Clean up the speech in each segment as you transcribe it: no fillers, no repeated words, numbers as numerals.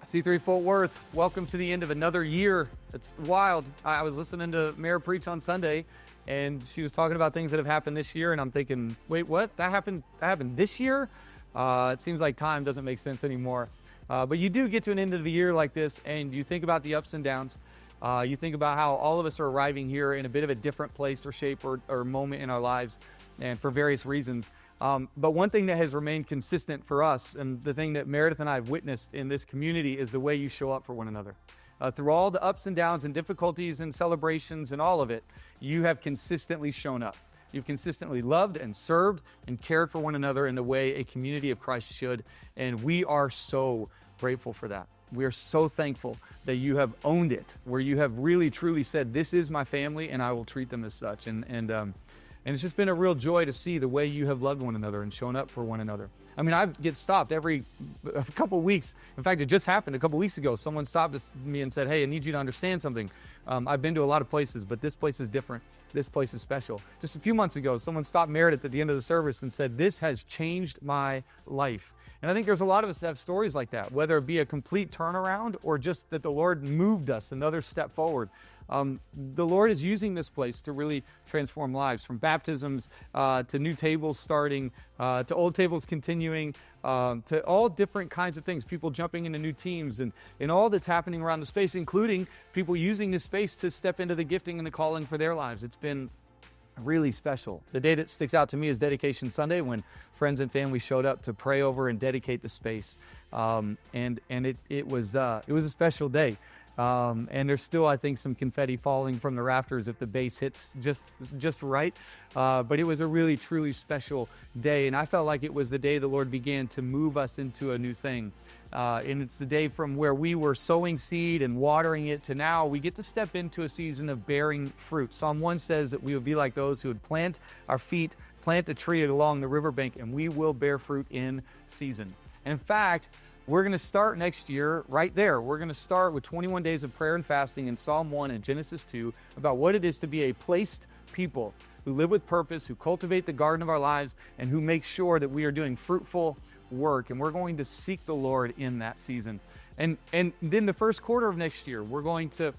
C3 Fort Worth, welcome to the end of another year. It's wild. I was listening to Mara preach on Sunday, and she was talking about things that have happened this year, and I'm thinking, wait, what? That happened this year? It seems like time doesn't make sense anymore. But you do get to an end of the year like this, and you think about the ups and downs. You think about how all of us are arriving here in a bit of a different place or shape or moment in our lives, and for various reasons. But one thing that has remained consistent for us, and the thing that Meredith and I have witnessed in this community, is the way you show up for one another. Through all the ups and downs and difficulties and celebrations and all of it, you have consistently shown up. You've consistently loved and served and cared for one another in the way a community of Christ should. And we are so grateful for that. We are so thankful that you have owned it, where you have really, truly said, this is my family and I will treat them as such. And it's just been a real joy to see the way you have loved one another and shown up for one another. I mean, I get stopped a couple weeks. In fact, it just happened a couple weeks ago. Someone stopped me and said, hey, I need you to understand something. I've been to a lot of places, but this place is different. This place is special. Just a few months ago, someone stopped Meredith at the end of the service and said, this has changed my life. And I think there's a lot of us that have stories like that, whether it be a complete turnaround or just that the Lord moved us another step forward. The Lord is using this place to really transform lives, from baptisms to new tables starting, to old tables continuing, to all different kinds of things, people jumping into new teams and all that's happening around the space, including people using this space to step into the gifting and the calling for their lives. It's been really special. The day that sticks out to me is Dedication Sunday, when friends and family showed up to pray over and dedicate the space. And it was a special day. And there's still, I think, some confetti falling from the rafters if the bass hits just right. But it was a really, truly special day. And I felt like it was the day the Lord began to move us into a new thing. And it's the day from where we were sowing seed and watering it to now we get to step into a season of bearing fruit. Psalm 1 says that we would be like those who would plant a tree along the riverbank, and we will bear fruit in season. And in fact, we're going to start next year right there. We're going to start with 21 days of prayer and fasting in Psalm 1 and Genesis 2 about what it is to be a placed people who live with purpose, who cultivate the garden of our lives, and who make sure that we are doing fruitful work. And we're going to seek the Lord in that season. And then the first quarter of next year, we're going to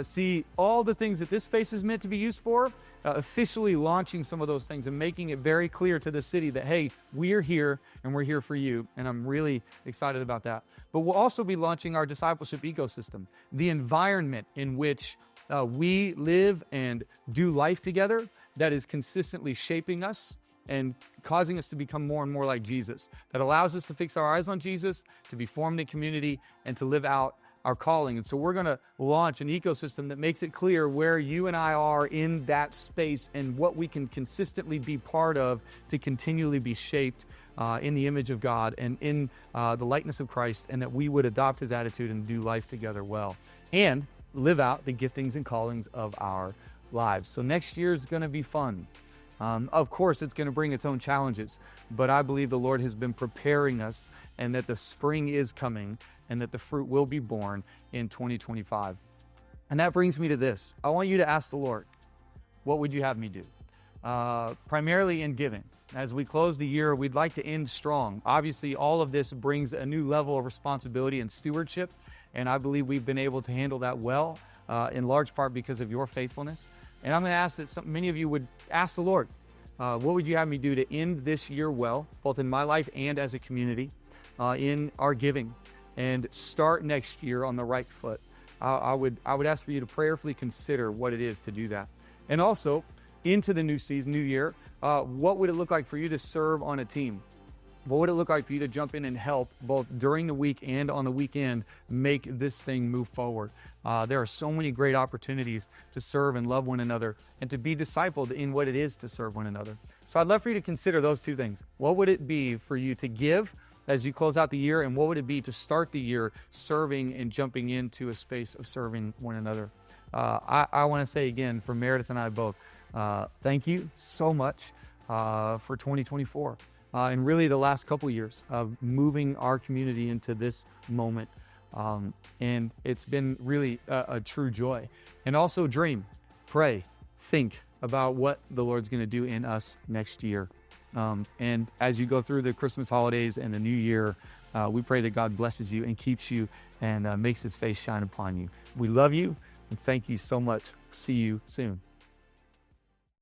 see all the things that this space is meant to be used for, officially launching some of those things and making it very clear to the city that, hey, we are here and we're here for you. And I'm really excited about that. But we'll also be launching our Discipleship Eco System, the environment in which we live and do life together that is consistently shaping us and causing us to become more and more like Jesus, that allows us to fix our eyes on Jesus, to be formed in community, and to live out our calling. And so we're going to launch an ecosystem that makes it clear where you and I are in that space and what we can consistently be part of to continually be shaped in the image of God and in the likeness of Christ, and that we would adopt his attitude and do life together well and live out the giftings and callings of our lives. So next year is going to be fun. Of course, it's going to bring its own challenges, but I believe the Lord has been preparing us, and that the spring is coming, and that the fruit will be born in 2025. And that brings me to this. I want you to ask the Lord, what would you have me do? Primarily in giving. As we close the year, we'd like to end strong. Obviously, all of this brings a new level of responsibility and stewardship, and I believe we've been able to handle that well, in large part because of your faithfulness. And I'm going to ask that many of you would ask the Lord, what would you have me do to end this year well, both in my life and as a community, in our giving, and start next year on the right foot? I would ask for you to prayerfully consider what it is to do that. And also, into the new season, new year, what would it look like for you to serve on a team? What would it look like for you to jump in and help both during the week and on the weekend make this thing move forward? There are so many great opportunities to serve and love one another and to be discipled in what it is to serve one another. So I'd love for you to consider those two things. What would it be for you to give as you close out the year, and what would it be to start the year serving and jumping into a space of serving one another? I want to say again, for Meredith and I both, thank you so much for 2024. And really the last couple years of moving our community into this moment. And it's been really a true joy. And also dream, pray, think about what the Lord's going to do in us next year. And as you go through the Christmas holidays and the new year, We pray that God blesses you and keeps you and makes his face shine upon you. We love you and thank you so much. See you soon.